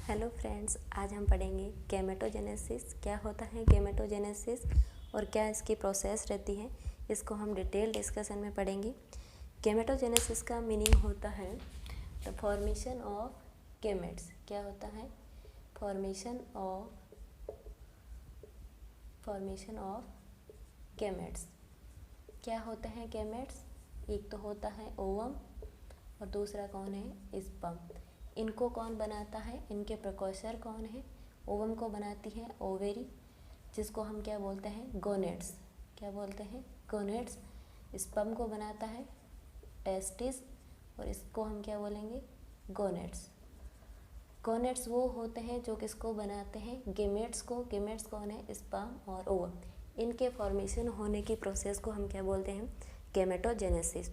Hello friends, आज हम पढ़ेंगे गैमेटोजेनेसिस। क्या होता है गैमेटोजेनेसिस और क्या इसकी प्रोसेस रहती है, इसको हम डिटेल डिस्कशन में पढ़ेंगे। गैमेटोजेनेसिस का मीनिंग होता है द फॉर्मेशन ऑफ गैमेट्स। क्या होता है? Formation of gametes. क्या होते हैं गैमेट्स? एक तो होता है ओवम और दूसरा कौन है? स्पर्म। इनको कौन बनाता है? इनके प्रिकॉर्सर कौन है? ओवम को बनाती है ओवेरी, जिसको हम क्या बोलते हैं? गोनेड्स। क्या बोलते हैं? गोनेड्स। स्पर्म को बनाता है टेस्टिस और इसको हम क्या बोलेंगे? गोनेड्स। गोनेड्स वो होते हैं जो किसको बनाते हैं? गेमेट्स को। गेमेट्स कौन है? स्पर्म और ओवम। इनके फॉर्मेशन होने की प्रोसेस को हम क्या बोलते हैं? गैमेटोजेनेसिस।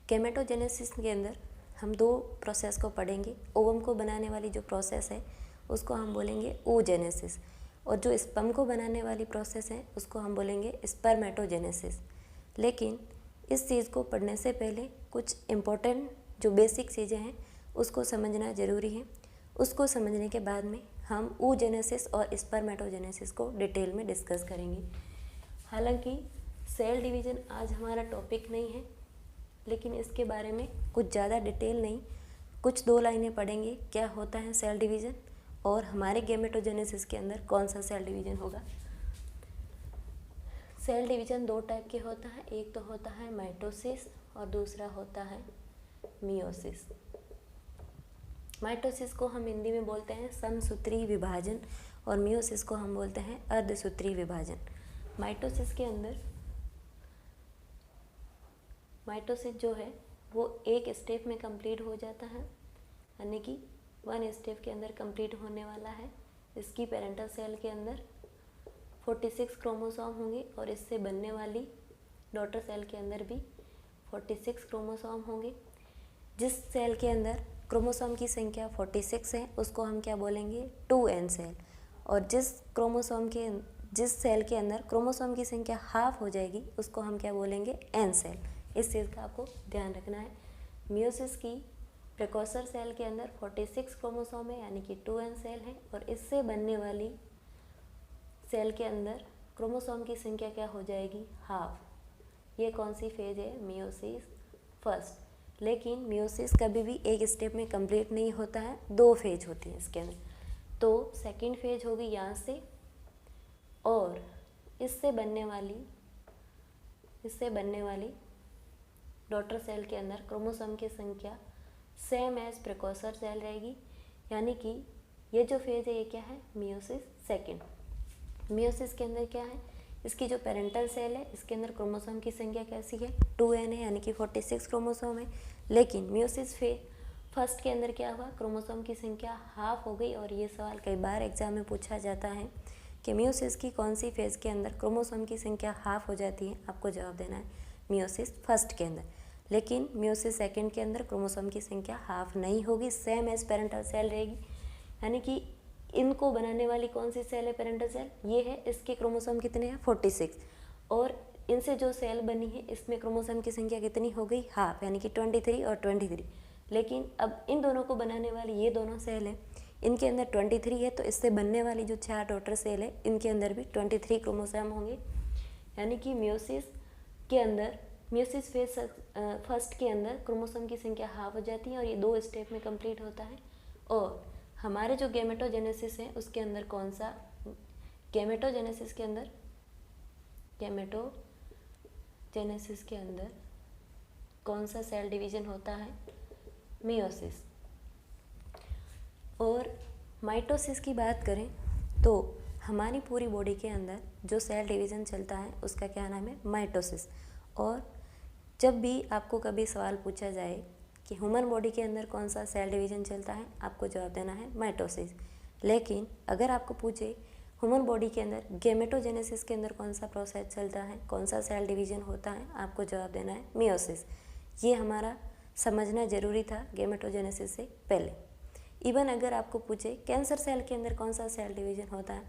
गैमेटोजेनेसिस के अंदर हम दो प्रोसेस को पढ़ेंगे। ओवम को बनाने वाली जो प्रोसेस है उसको हम बोलेंगे oogenesis, और जो स्पर्म को बनाने वाली प्रोसेस है उसको हम बोलेंगे स्पर्मेटोजेनेसिस। लेकिन इस चीज़ को पढ़ने से पहले कुछ इम्पोर्टेंट जो बेसिक चीज़ें हैं उसको समझना ज़रूरी है। उसको समझने के बाद में हम oogenesis और स्पर्मेटोजेनेसिस को डिटेल में डिस्कस करेंगे। हालांकि सेल डिवीज़न आज हमारा टॉपिक नहीं है, लेकिन इसके बारे में कुछ ज़्यादा डिटेल नहीं, कुछ दो लाइनें पढ़ेंगे क्या होता है सेल डिवीज़न और हमारे गैमेटोजेनेसिस के अंदर कौन सा सेल डिवीज़न होगा। सेल डिवीज़न दो टाइप के होता है, एक तो होता है माइटोसिस और दूसरा होता है मियोसिस। माइटोसिस को हम हिंदी में बोलते हैं समसूत्री विभाजन और मियोसिस को हम बोलते हैं अर्धसूत्री विभाजन। माइटोसिस जो है वो एक स्टेप में कंप्लीट हो जाता है, यानी कि वन स्टेप के अंदर कंप्लीट होने वाला है। इसकी पेरेंटल सेल के अंदर 46 क्रोमोसोम होंगे और इससे बनने वाली डॉटर सेल के अंदर भी 46 क्रोमोसोम होंगे। जिस सेल के अंदर क्रोमोसोम की संख्या 46 है उसको हम क्या बोलेंगे? 2n cell. और जिस सेल के अंदर क्रोमोसोम की संख्या हाफ हो जाएगी उसको हम क्या बोलेंगे? n cell. इस चीज़ का आपको ध्यान रखना है। मियोसिस की प्रिकॉर्सर सेल के अंदर 46 क्रोमोसोम है, यानी कि 2n सेल है, और इससे बनने वाली सेल के अंदर क्रोमोसोम की संख्या क्या हो जाएगी? हाफ। ये कौन सी फेज है? Meiosis first. लेकिन मियोसिस कभी भी एक स्टेप में कंप्लीट नहीं होता है, दो फेज होती है इसके अंदर। तो सेकंड फेज होगी यहाँ से, और इससे बनने वाली डॉटर सेल के अंदर क्रोमोसोम की संख्या सेम एज प्रिकॉर्सर सेल रहेगी, यानी कि ये जो फेज है ये क्या है? Meiosis second. मियोसिस के अंदर क्या है? इसकी जो पेरेंटल सेल है इसके अंदर क्रोमोसोम की संख्या कैसी है? 2n है, यानी कि 46 क्रोमोसोम है। लेकिन मियोसिस फर्स्ट के अंदर क्या हुआ? क्रोमोसोम की संख्या हाफ हो गई। और ये सवाल कई बार एग्जाम में पूछा जाता है कि मियोसिस की कौन सी फेज के अंदर क्रोमोसोम की संख्या हाफ हो जाती है। आपको जवाब देना है मियोसिस फर्स्ट के अंदर। लेकिन मियोसिस सेकंड के अंदर क्रोमोसोम की संख्या हाफ नहीं होगी, सेम एज पेरेंटल सेल रहेगी। यानी कि इनको बनाने वाली कौन सी सेल है? पेरेंटल सेल ये है। इसके क्रोमोसोम कितने हैं? 46। और इनसे जो सेल बनी है इसमें क्रोमोसोम की संख्या कितनी हो गई? हाफ, यानी कि 23 और 23। लेकिन अब इन दोनों को बनाने वाली ये दोनों सेल है, इनके अंदर 23 है, तो इससे बनने वाली जो 4 डॉटर सेल है इनके अंदर भी 23 क्रोमोसोम होंगे। यानी कि मियोसिस फेज फर्स्ट के अंदर क्रोमोसोम की संख्या हाफ हो जाती है और ये दो स्टेप में कंप्लीट होता है। और हमारे जो गैमेटोजेनेसिस है उसके अंदर कौन सा गैमेटोजेनेसिस के अंदर कौन सा सेल डिवीज़न होता है? मियोसिस। और माइटोसिस की बात करें तो हमारी पूरी बॉडी के अंदर जो सेल डिवीज़न चलता है उसका क्या नाम है? माइटोसिस। और जब भी आपको कभी सवाल पूछा जाए कि ह्यूमन बॉडी के अंदर कौन सा सेल डिवीज़न चलता है, आपको जवाब देना है माइटोसिस। लेकिन अगर आपको पूछे ह्यूमन बॉडी के अंदर गैमेटोजेनेसिस के अंदर कौन सा प्रोसेस चलता है, कौन सा सेल डिवीज़न होता है, आपको जवाब देना है मियोसिस। ये हमारा समझना ज़रूरी था गैमेटोजेनेसिस से पहले। इवन अगर आपको पूछे कैंसर सेल के अंदर कौन सा सेल डिवीज़न होता है,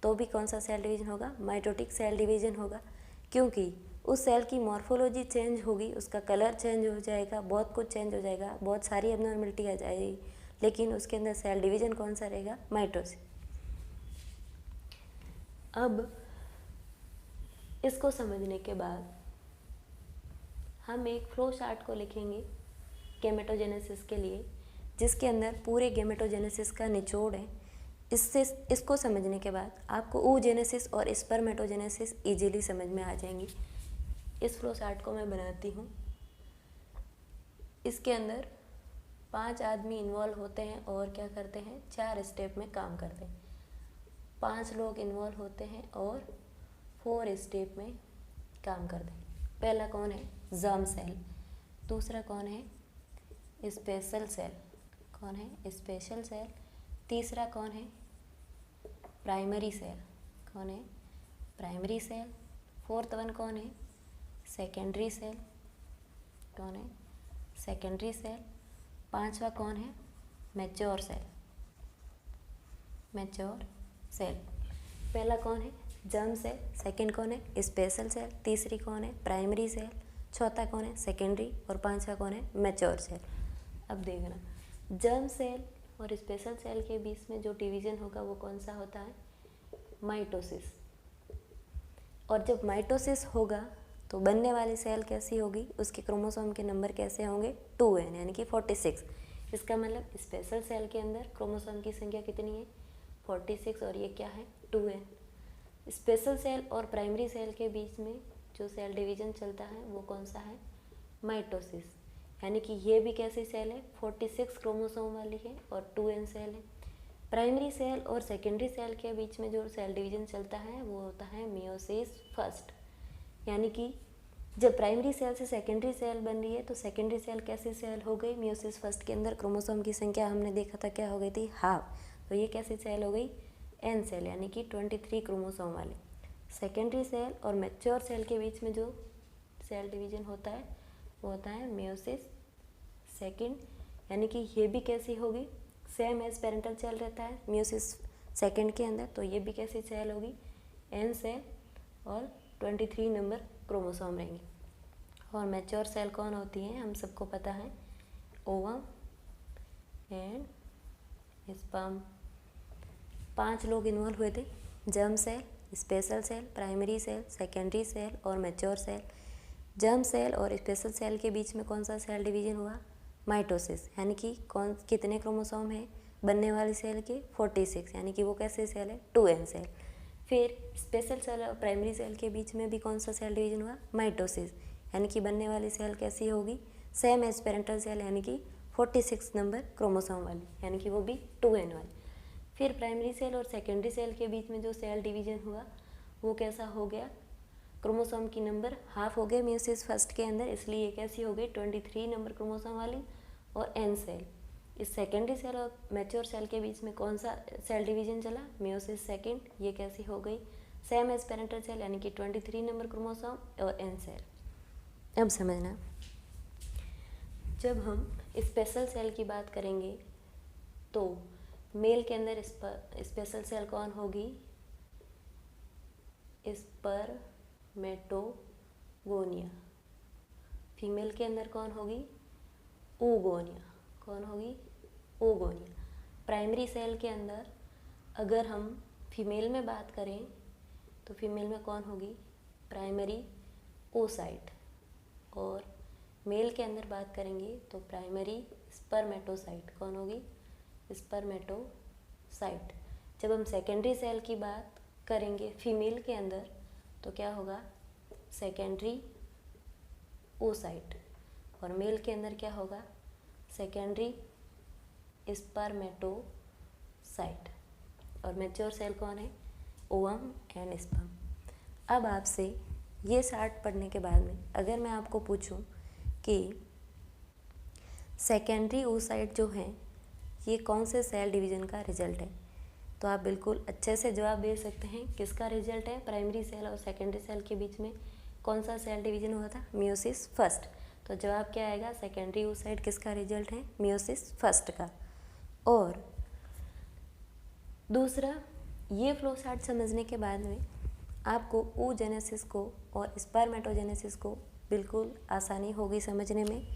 तो भी कौन सा सेल डिवीज़न होगा? माइटोटिक सेल डिवीज़न होगा, क्योंकि उस सेल की मॉर्फोलॉजी चेंज होगी, उसका कलर चेंज हो जाएगा, बहुत कुछ चेंज हो जाएगा, बहुत सारी एबनॉर्मलिटी आ जाएगी। लेकिन उसके अंदर सेल डिवीजन कौन सा रहेगा, माइटोसिस। अब इसको समझने के बाद हम एक फ्लो चार्ट को लिखेंगे गेमेटोजेनेसिस के लिए, जिसके अंदर पूरे गेमेटोजेनेसिस का निचोड़ है। इसको समझने के बाद आपको oogenesis और स्पर्मेटोजेनेसिस इजीली समझ में आ जाएंगी। इस फ्लो चार्ट को मैं बनाती हूँ। इसके अंदर 5 आदमी इन्वॉल्व होते हैं और क्या करते हैं, 4 स्टेप में काम करते हैं। 5 लोग इन्वॉल्व होते हैं और 4 स्टेप में काम करते हैं। पहला कौन है, जर्म सेल। दूसरा कौन है, स्पेशल सेल। कौन है, स्पेशल सेल। तीसरा कौन है, प्राइमरी सेल। कौन है, प्राइमरी सेल। फोर्थ वन कौन है, सेकेंडरी सेल। कौन है, सेकेंडरी सेल। पांचवा कौन है, मैच्योर सेल। Mature cell. पहला कौन है, जर्म सेल। सेकंड कौन है, स्पेशल सेल। तीसरी कौन है, प्राइमरी सेल। चौथा कौन है, सेकेंडरी। और पांचवा कौन है, मैच्योर सेल। अब देखना, जर्म सेल और स्पेशल सेल के बीच में जो डिवीजन होगा वो कौन सा होता है, माइटोसिस। और जब माइटोसिस होगा तो बनने वाली सेल कैसी होगी, उसके क्रोमोसोम के नंबर कैसे होंगे, 2n यानी कि 46। इसका मतलब स्पेशल सेल के अंदर क्रोमोसोम की संख्या कितनी है, 46, और ये क्या है, 2n। स्पेशल सेल और प्राइमरी सेल के बीच में जो सेल डिवीजन चलता है वो कौन सा है, माइटोसिस। यानी कि ये भी कैसी सेल है, 46 क्रोमोसोम वाली है और 2n सेल है। प्राइमरी सेल और सेकेंडरी सेल के बीच में जो सेल डिवीजन चलता है वो होता है मियोसिस फर्स्ट। यानी कि जब प्राइमरी सेल से सेकेंडरी सेल बन रही है तो सेकेंडरी सेल कैसी सेल हो गई, मियोसिस फर्स्ट के अंदर क्रोमोसोम की संख्या हमने देखा था क्या हो गई थी, हाफ। तो ये कैसी सेल हो गई, एन सेल, यानी कि 23 क्रोमोसोम वाली। सेकेंडरी सेल और मैच्योर सेल के बीच में जो सेल डिवीजन होता है वो होता है मियोसिस सेकेंड। यानी कि ये भी कैसी होगी, सेम एज पेरेंटल सेल रहता है मियोसिस सेकेंड के अंदर, तो ये भी कैसी सेल होगी, एन सेल, और 23 नंबर क्रोमोसोम रहेंगे। और मैच्योर सेल कौन होती है, हम सबको पता है, ओवम एंड स्पर्म। 5 लोग इन्वॉल्व हुए थे, germ cell, special cell, primary cell, secondary cell और मैच्योर सेल। जर्म सेल और स्पेशल सेल के बीच में कौन सा सेल डिवीजन हुआ, माइटोसिस। यानी कि कितने क्रोमोसोम है बनने वाली सेल के, 46, यानी कि वो कैसे सेल है, 2n सेल। फिर स्पेशल सेल और प्राइमरी सेल के बीच में भी कौन सा सेल डिवीजन हुआ, माइटोसिस। यानी कि बनने वाली सेल कैसी होगी, सेम एज पेरेंटल सेल, यानी कि 46 नंबर क्रोमोसोम वाली, यानी कि वो भी 2n वाली। फिर प्राइमरी सेल और सेकेंडरी सेल के बीच में जो सेल डिवीजन हुआ वो कैसा हो गया, क्रोमोसोम की नंबर हाफ हो गए मियोसिस फर्स्ट के अंदर, इसलिए ये कैसी हो गई, 23 नंबर क्रोमोसोम वाली और एन सेल। इस सेकेंडरी सेल और मैच्योर सेल के बीच में कौन सा सेल डिवीजन चला, मियोसिस सेकेंड, ये कैसी हो गई, सेम एज पेरेंटल सेल, यानी कि 23 नंबर क्रोमोसोम और एन सेल। अब समझना, जब हम स्पेशल सेल की बात करेंगे तो मेल के अंदर स्पेशल सेल कौन होगी, स्पर्मेटोगोनिया। फीमेल के अंदर कौन होगी, oogonia। कौन होगी, oogonia। प्राइमरी सेल के अंदर अगर हम फीमेल में बात करें तो फीमेल में कौन होगी, प्राइमरी oocyte। और मेल के अंदर बात करेंगे तो प्राइमरी स्पर्मेटोसाइट। कौन होगी, स्पर्मेटोसाइट। जब हम सेकेंडरी सेल की बात करेंगे फीमेल के अंदर तो क्या होगा, सेकेंडरी oocyte। और मेल के अंदर क्या होगा, सेकेंडरी स्पर्मेटोसाइट। और मैच्योर सेल कौन है, ओवम एंड स्पर्म। अब आपसे ये चार्ट पढ़ने के बाद में अगर मैं आपको पूछूं कि सेकेंडरी oocyte जो है ये कौन से सेल डिवीजन का रिजल्ट है, तो आप बिल्कुल अच्छे से जवाब दे सकते हैं किसका रिजल्ट है, प्राइमरी सेल और सेकेंडरी सेल के बीच में कौन सा सेल डिवीजन हुआ था, मियोसिस फर्स्ट। तो जवाब क्या आएगा, सेकेंडरी oocyte किसका रिजल्ट है, मियोसिस फर्स्ट का। और दूसरा, ये फ्लो चार्ट समझने के बाद में आपको oogenesis को और स्पर्मेटोजेनेसिस को बिल्कुल आसानी होगी समझने में।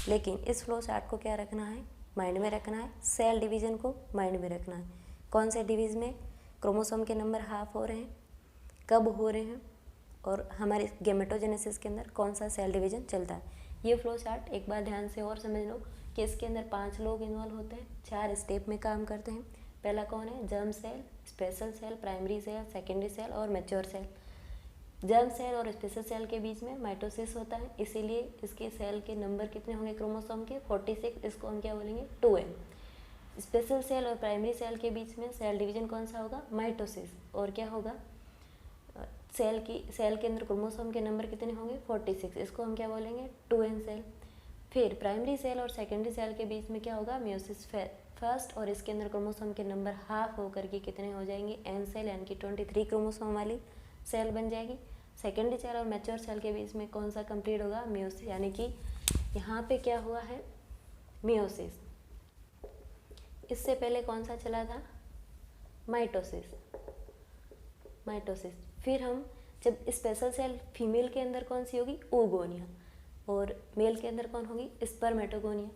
लेकिन इस फ्लो चार्ट को क्या रखना है, माइंड में रखना है, सेल डिवीज़न को माइंड में रखना है। कौन से डिवीज़ में क्रोमोसोम के नंबर हाफ हो रहे हैं, कब हो रहे हैं, और हमारे गेमेटोजेनेसिस के अंदर कौन सा सेल डिवीज़न चलता है। ये फ्लो चार्ट एक बार ध्यान से और समझ लो कि इसके अंदर 5 लोग इन्वॉल्व होते हैं, 4 स्टेप में काम करते हैं। पहला कौन है? Germ cell, special cell, primary cell, secondary cell और मैच्योर सेल। जर्म सेल और स्पेशल सेल के बीच में माइटोसिस होता है, इसीलिए इसके सेल के नंबर कितने होंगे क्रोमोसोम के? 46। इसको हम क्या बोलेंगे? 2n। स्पेशल सेल और प्राइमरी सेल के बीच में सेल डिवीजन कौन सा होगा? माइटोसिस। और क्या होगा? सेल के अंदर क्रोमोसोम के नंबर कितने होंगे? 46। इसको हम क्या बोलेंगे? 2n cell. फिर प्राइमरी सेल और सेकेंडरी सेल के बीच में क्या होगा? मियोसिस फर्स्ट, और इसके अंदर क्रोमोसोम के नंबर हाफ होकर के कितने हो जाएंगे? n सेल, यानी कि 23 क्रोमोसोम वाली सेल बन जाएगी। सेकेंडरी सेल और मैच्योर सेल के बीच में कौन सा कंप्लीट होगा? मियोसिस, यानी कि यहाँ पे क्या हुआ है? मियोसिस। इससे पहले कौन सा चला था? माइटोसिस। फिर हम जब स्पेशल सेल फीमेल के अंदर कौन सी होगी? oogonia, और मेल के अंदर कौन होगी? स्पर्मेटोगोनिया।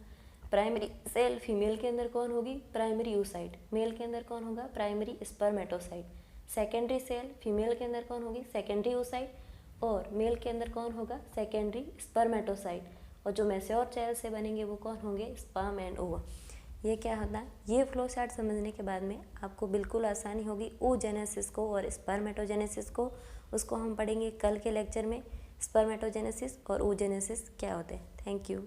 प्राइमरी सेल फीमेल के अंदर कौन होगी? Primary oocyte। मेल के अंदर कौन होगा? Primary spermatocyte. Secondary cell female के अंदर कौन होगी? सेकेंडरी oocyte, और मेल के अंदर कौन होगा? Secondary spermatocyte. और जो मैच्योर सेल से बनेंगे वो कौन होंगे? स्पर्म एंड ओवा। ये क्या होता है? ये फ्लो चार्ट समझने के बाद में आपको बिल्कुल आसानी होगी oogenesis को और स्पर्मेटोजेनेसिस को। उसको हम पढ़ेंगे कल के लेक्चर में, स्पर्मेटोजेनेसिस और oogenesis क्या होते हैं। Thank you.